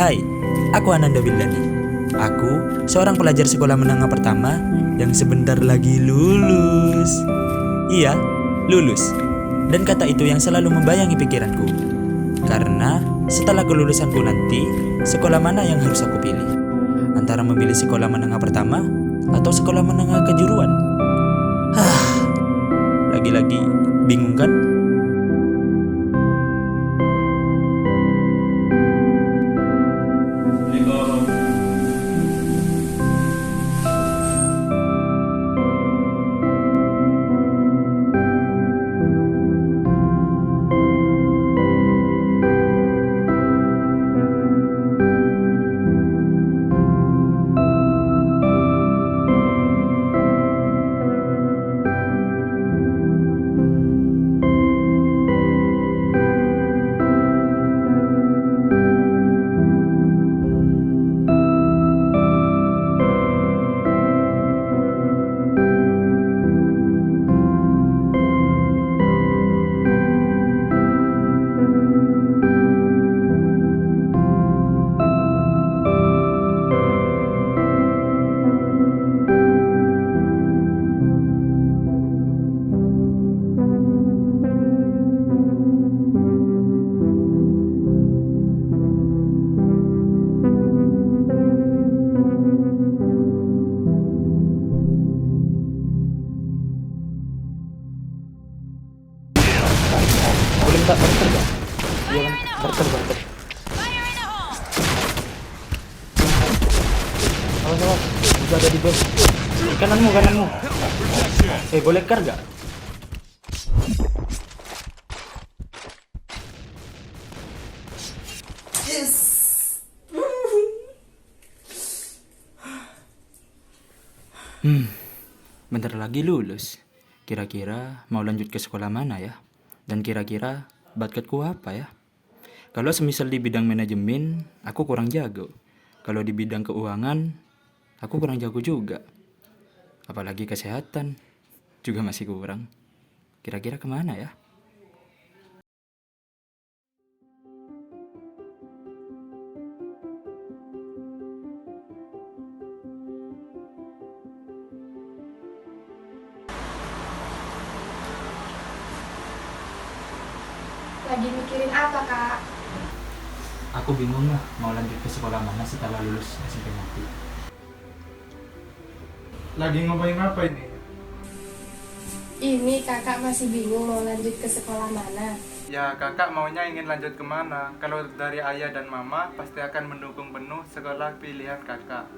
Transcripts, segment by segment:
Hai, aku Ananda Wildani. Aku seorang pelajar sekolah menengah pertama yang sebentar lagi lulus. Iya, lulus. Dan kata itu yang selalu membayangi pikiranku. Karena setelah kelulusanku nanti, sekolah mana yang harus aku pilih? Antara memilih sekolah menengah pertama atau sekolah menengah kejuruan? Lagi-lagi bingung kan? Boleh minta barter gak? Iya kan, barter. Awas, udah ada di bawah. Kananmu. Boleh kar gak? Yes. Bentar lagi lulus. Kira-kira mau lanjut ke sekolah mana ya? Dan kira-kira bakatku apa ya? Kalau semisal di bidang manajemen, aku kurang jago. Kalau di bidang keuangan, aku kurang jago juga. Apalagi kesehatan, juga masih kurang. Kira-kira kemana ya? Lagi mikirin apa, Kak? Aku bingung lah mau lanjut ke sekolah mana setelah lulus SMP nanti. Lagi ngapain apa ini? Ini kakak masih bingung mau lanjut ke sekolah mana. Ya kakak maunya ingin lanjut kemana? Kalau dari ayah dan mama pasti akan mendukung penuh sekolah pilihan kakak.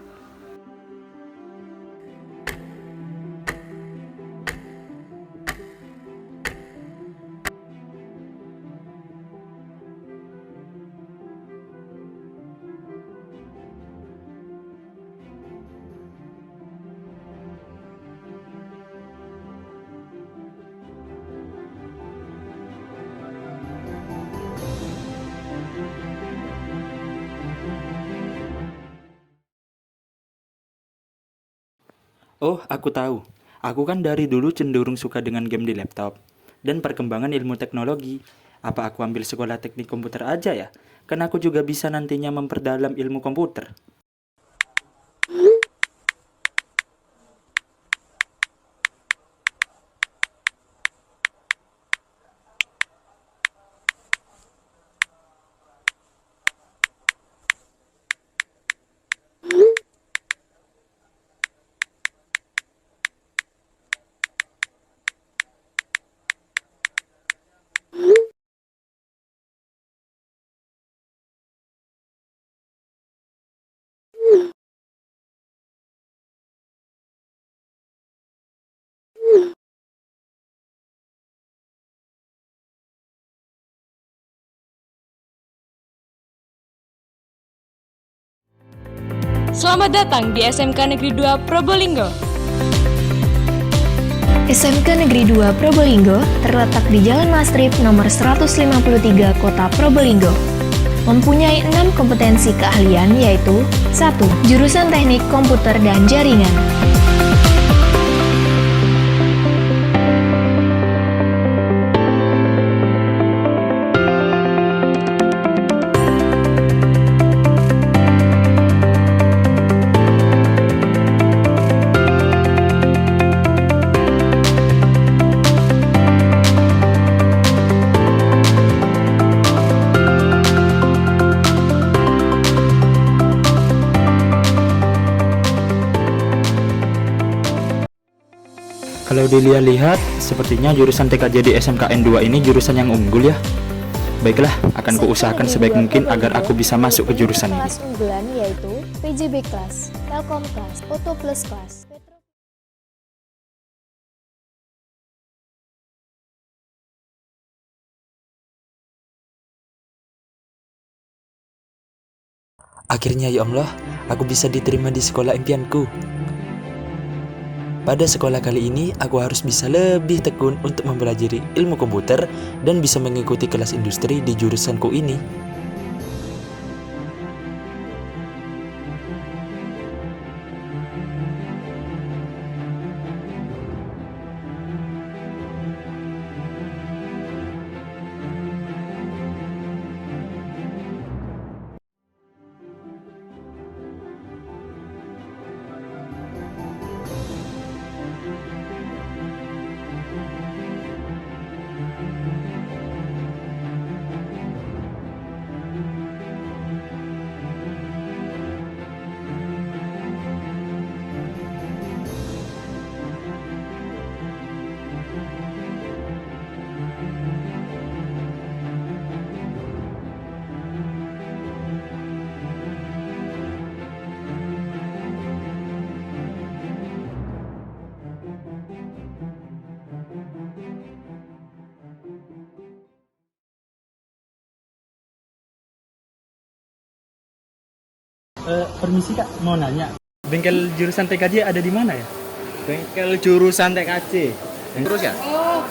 Oh, aku tahu. Aku kan dari dulu cenderung suka dengan game di laptop dan perkembangan ilmu teknologi. Apa aku ambil sekolah teknik komputer aja ya? Kan aku juga bisa nantinya memperdalam ilmu komputer. Selamat datang di SMK Negeri 2 Probolinggo. SMK Negeri 2 Probolinggo terletak di Jalan Mastrip nomor 153 Kota Probolinggo. Mempunyai 6 kompetensi keahlian yaitu 1. Jurusan Teknik Komputer dan Jaringan. 2. Kalau dilihat-lihat, sepertinya jurusan TKJ di SMKN 2 ini jurusan yang unggul ya. Baiklah, akan kuusahakan sebaik mungkin agar aku bisa masuk ke jurusan ini. Kelas unggulan yaitu PJB Class, Telkom Class, Auto Plus Class. Akhirnya ya Allah, aku bisa diterima di sekolah impianku. Pada sekolah kali ini, aku harus bisa lebih tekun untuk mempelajari ilmu komputer dan bisa mengikuti kelas industri di jurusanku ini. Permisi Kak, mau nanya. Bengkel jurusan TKJ ada di mana ya? Bengkel jurusan TKJ. Terus ya?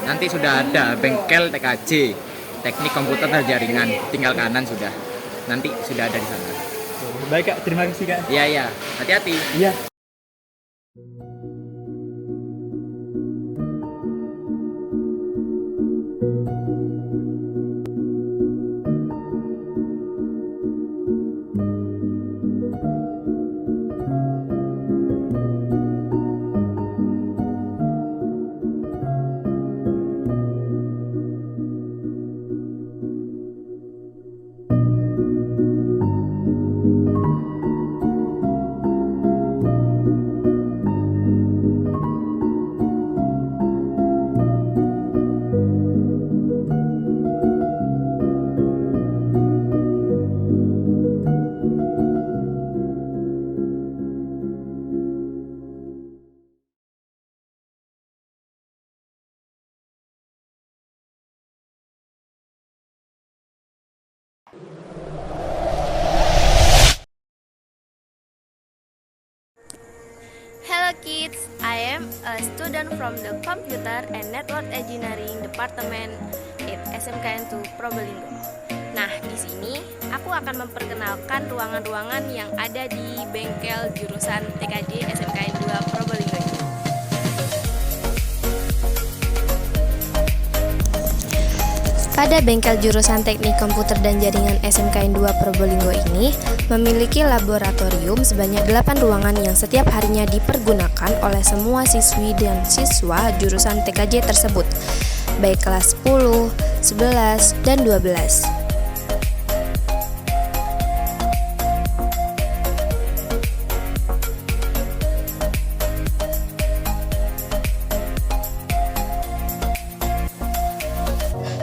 Nanti sudah ada bengkel TKJ, teknik komputer dan jaringan. Tinggal kanan sudah. Nanti sudah ada di sana. Baik Kak, terima kasih Kak. Iya, iya. Hati-hati. Iya. Hello kids, I am a student from the Computer and Network Engineering Department at SMKN 2 Probolinggo. Nah, di sini aku akan memperkenalkan ruangan-ruangan yang ada di bengkel jurusan TKJ SMKN 2 Probolinggo. Pada bengkel jurusan Teknik Komputer dan Jaringan SMKN 2 Probolinggo ini memiliki laboratorium sebanyak 8 ruangan yang setiap harinya dipergunakan oleh semua siswi dan siswa jurusan TKJ tersebut, baik kelas 10, 11, dan 12.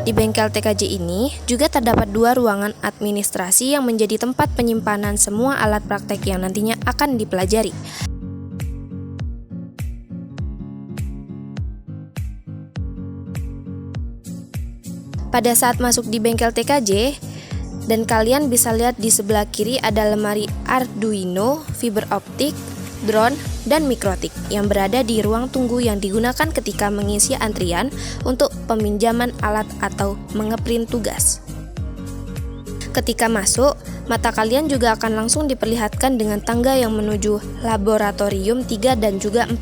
Di bengkel TKJ ini juga terdapat 2 ruangan administrasi yang menjadi tempat penyimpanan semua alat praktek yang nantinya akan dipelajari. Pada saat masuk di bengkel TKJ, dan kalian bisa lihat di sebelah kiri ada lemari Arduino, fiber optik, drone, dan mikrotik yang berada di ruang tunggu yang digunakan ketika mengisi antrian untuk peminjaman alat atau mengeprint tugas. Ketika masuk, mata kalian juga akan langsung diperlihatkan dengan tangga yang menuju laboratorium 3 dan juga 4.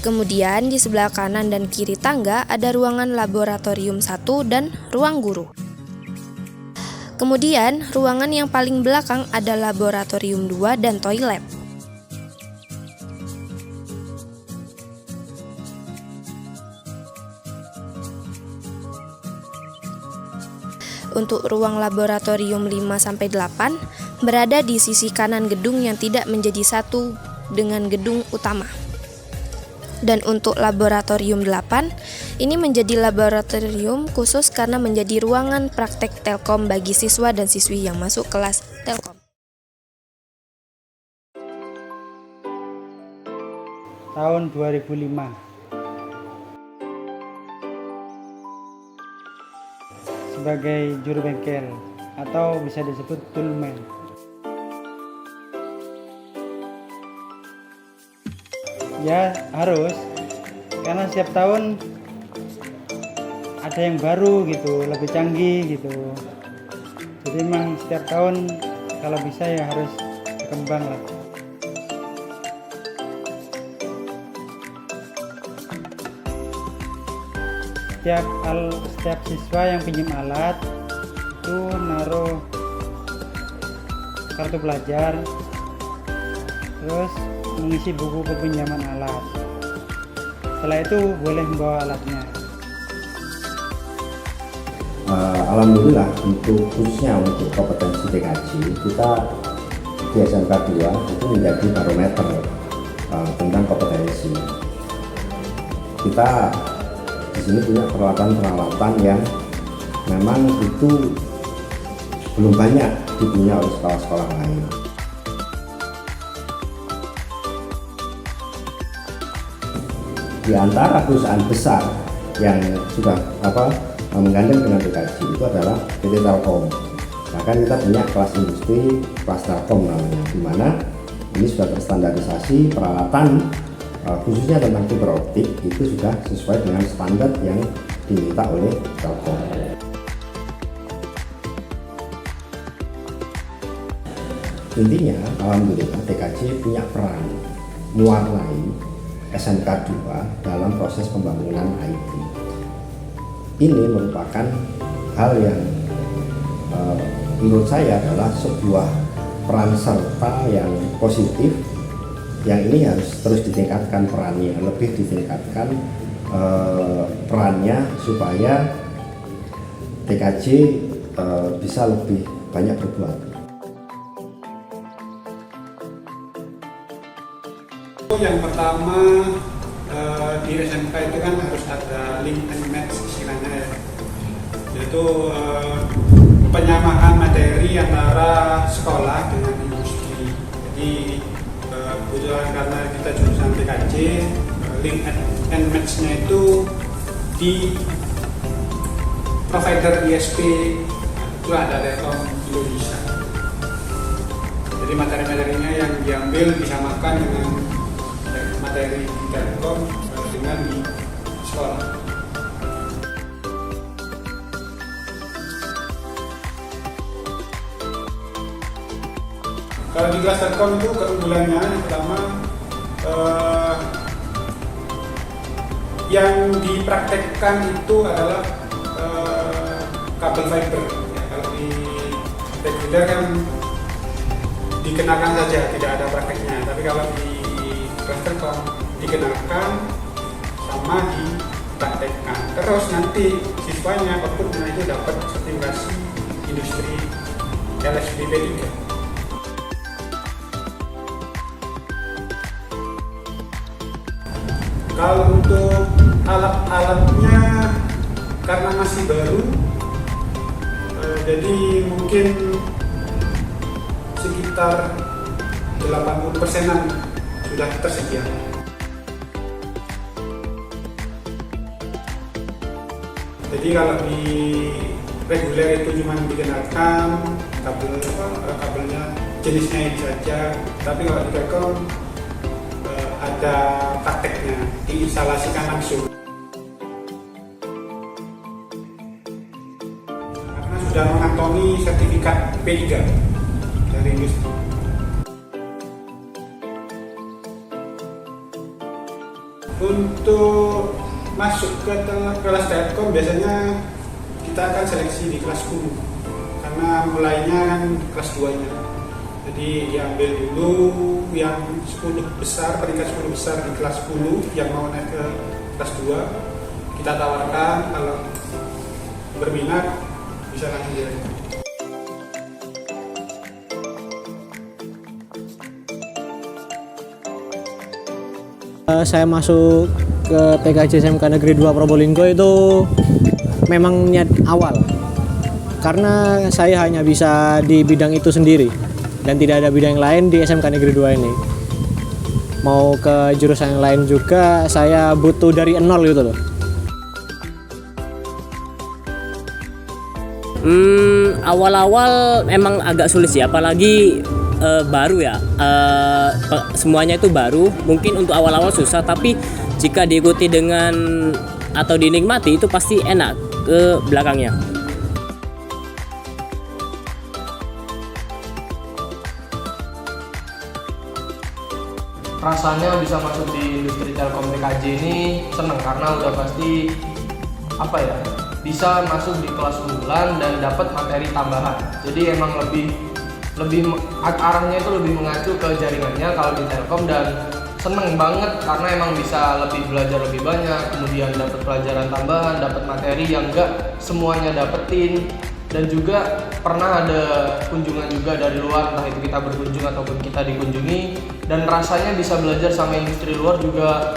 Kemudian di sebelah kanan dan kiri tangga ada ruangan laboratorium 1 dan ruang guru. Kemudian, ruangan yang paling belakang ada laboratorium 2 dan toilet. Untuk ruang laboratorium 5-8 berada di sisi kanan gedung yang tidak menjadi satu dengan gedung utama. Dan untuk laboratorium 8, ini menjadi laboratorium khusus karena menjadi ruangan praktek Telkom bagi siswa dan siswi yang masuk kelas Telkom. Tahun 2005. Sebagai juru bengkel atau bisa disebut toolman. Ya harus, karena setiap tahun ada yang baru gitu, lebih canggih gitu. Jadi memang setiap tahun kalau bisa ya harus berkembang lah. Setiap siswa yang pinjam alat itu naruh kartu pelajar, terus mengisi buku kepinjaman alat. Setelah itu boleh membawa alatnya. Alhamdulillah khususnya untuk kompetensi TKJ kita di SMK 2 itu menjadi barometer tentang kompetensi. Kita di sini punya peralatan-peralatan yang memang itu belum banyak dipunya oleh sekolah-sekolah lain. Di antara perusahaan besar yang sudah menggandeng dengan TKJ itu adalah PT Telkom. Bahkan kita punya kelas industri, kelas Telkom namanya, di mana ini sudah terstandarisasi peralatan khususnya tentang fiber optik itu sudah sesuai dengan standar yang diminta oleh Telkom. Intinya, alhamdulillah TKJ punya peran mewarnai SMK 2 dalam proses pembangunan IT. Ini merupakan hal yang menurut saya adalah sebuah peran serta yang positif, yang ini harus terus ditingkatkan perannya, lebih ditingkatkan perannya supaya TKJ bisa lebih banyak berbuat. Yang pertama di SMK itu kan harus ada link and match istilahnya ya, yaitu penyamaan materi antara sekolah dengan industri. Jadi kebetulan karena kita jurusan TKJ, link and match-nya itu di provider ISP itu ada Telkom Indonesia. Jadi materi-materinya yang diambil disamakan dengan materi di Telkom dengan di sekolah. Kalau di kelas Telkom itu keunggulannya yang pertama yang dipraktekkan itu adalah kabel fiber. Ya, kalau di reguler kan dikenakan saja, tidak ada prakteknya. Tapi kalau di kelas Telkom dikenakan sama dipraktekkan. Terus nanti siswanya outputnya itu dapat sertifikasi industri LSBP 3. Kalau untuk alat-alatnya karena masih baru, jadi mungkin sekitar 80%-an sudah tersedia. Jadi kalau di reguler itu cuma dikenalkan kabelnya jenisnya ini saja, tapi kalau di Telkom ada prakteknya, diinstalasikan langsung. Karena sudah mengantongi sertifikat P3 dari industri. Untuk masuk ke kelas Telkom biasanya kita akan seleksi di kelas 10 karena mulainya kan kelas 2-nya. Jadi diambil dulu yang 10 besar, peringkat 10 besar di kelas 10 yang mau naik ke kelas 2. Kita tawarkan kalau berminat bisa langsung direkrut. Saya masuk ke TKJ SMK Negeri 2 Probolinggo itu memang niat awal. Karena saya hanya bisa di bidang itu sendiri dan tidak ada bidang lain di SMK Negeri 2 ini. Mau ke jurusan yang lain juga saya butuh dari nol gitu loh. Awal-awal emang agak sulit sih, apalagi baru ya, semuanya itu baru. Mungkin untuk awal-awal susah, tapi jika diikuti dengan atau dinikmati itu pasti enak ke belakangnya. Rasanya bisa masuk di industri Telkom TKJ ini seneng karena udah pasti bisa masuk di kelas unggulan dan dapat materi tambahan. Jadi emang lebih arahnya itu lebih mengacu ke jaringannya kalau di Telkom, dan seneng banget karena emang bisa lebih belajar lebih banyak, kemudian dapat pelajaran tambahan, dapat materi yang enggak semuanya dapetin, dan juga pernah ada kunjungan juga dari luar, entah itu kita berkunjung ataupun kita dikunjungi, dan rasanya bisa belajar sama industri luar juga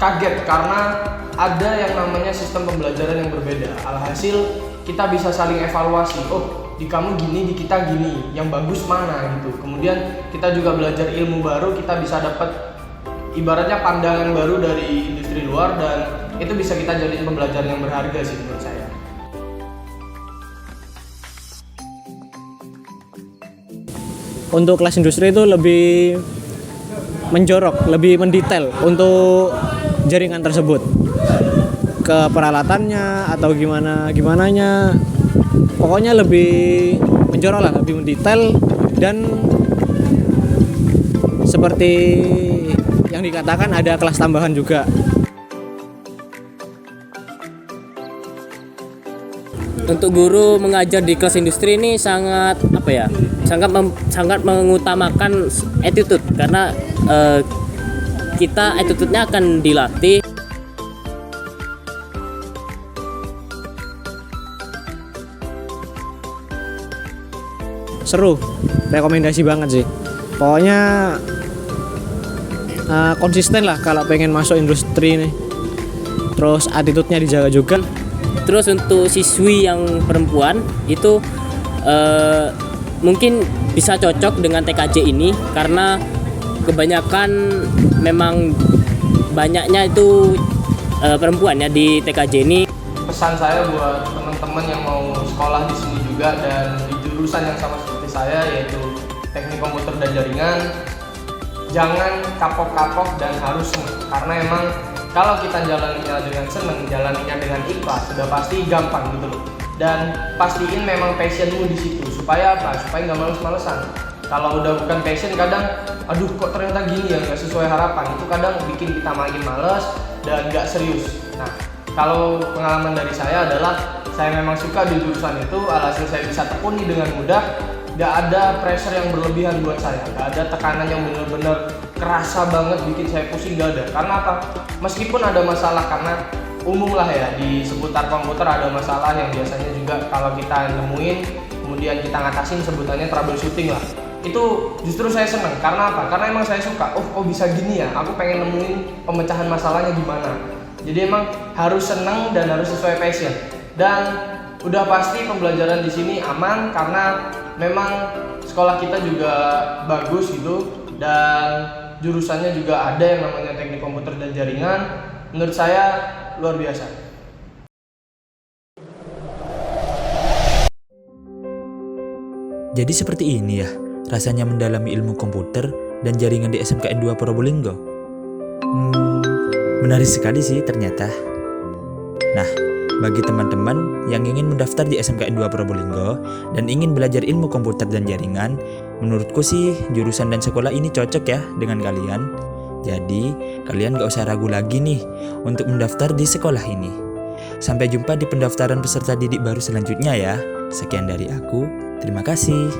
kaget karena ada yang namanya sistem pembelajaran yang berbeda. Alhasil kita bisa saling evaluasi, oh di kamu gini, di kita gini, yang bagus mana gitu. Kemudian kita juga belajar ilmu baru, kita bisa dapat ibaratnya pandangan baru dari industri luar, dan itu bisa kita jadiin pembelajaran yang berharga sih menurut saya. Untuk kelas industri itu lebih menjorok, lebih mendetail untuk jaringan tersebut, ke peralatannya atau gimananya, pokoknya lebih menjorok lah, lebih mendetail, dan seperti yang dikatakan ada kelas tambahan juga. Untuk guru mengajar di kelas industri ini sangat sangat mengutamakan attitude, karena kita attitude-nya akan dilatih. Seru, rekomendasi banget sih. Pokoknya konsisten lah kalau pengen masuk industri ini. Terus attitude-nya dijaga juga. Terus untuk siswi yang perempuan itu mungkin bisa cocok dengan TKJ ini karena kebanyakan memang banyaknya itu perempuan ya di TKJ ini. Pesan saya buat teman-teman yang mau sekolah di sini juga dan di jurusan yang sama seperti saya, yaitu teknik komputer dan jaringan, jangan kapok-kapok dan harus senang, karena emang kalau kita jalaninya dengan senang, jalaninya dengan ikhlas, sudah pasti gampang gitu loh. Dan pastiin memang passionmu di situ, supaya apa? Supaya nggak males-malesan. Kalau udah bukan passion, kadang aduh kok ternyata gini ya, nggak sesuai harapan, itu kadang bikin kita makin males dan nggak serius. Nah, kalau pengalaman dari saya adalah saya memang suka di jurusan itu, alhasil saya bisa tekuni dengan mudah. Gak ada pressure yang berlebihan buat saya, gak ada tekanan yang bener-bener kerasa banget bikin saya pusing, gak ada. Karena apa? Meskipun ada masalah, karena umum lah ya di seputar komputer ada masalah yang biasanya juga kalau kita nemuin kemudian kita ngatasin, sebutannya troubleshooting lah. Itu justru saya senang, karena apa? Karena emang saya suka, oh kok bisa gini ya, aku pengen nemuin pemecahan masalahnya gimana. Jadi emang harus senang dan harus sesuai passion. Dan udah pasti pembelajaran di sini aman karena memang sekolah kita juga bagus gitu, dan jurusannya juga ada yang namanya teknik komputer dan jaringan. Menurut saya luar biasa. Jadi seperti ini ya rasanya mendalami ilmu komputer dan jaringan di SMKN 2 Probolinggo. Menarik sekali sih ternyata. Nah, bagi teman-teman yang ingin mendaftar di SMKN 2 Probolinggo dan ingin belajar ilmu komputer dan jaringan, menurutku sih jurusan dan sekolah ini cocok ya dengan kalian. Jadi, kalian gak usah ragu lagi nih untuk mendaftar di sekolah ini. Sampai jumpa di pendaftaran peserta didik baru selanjutnya ya. Sekian dari aku, terima kasih.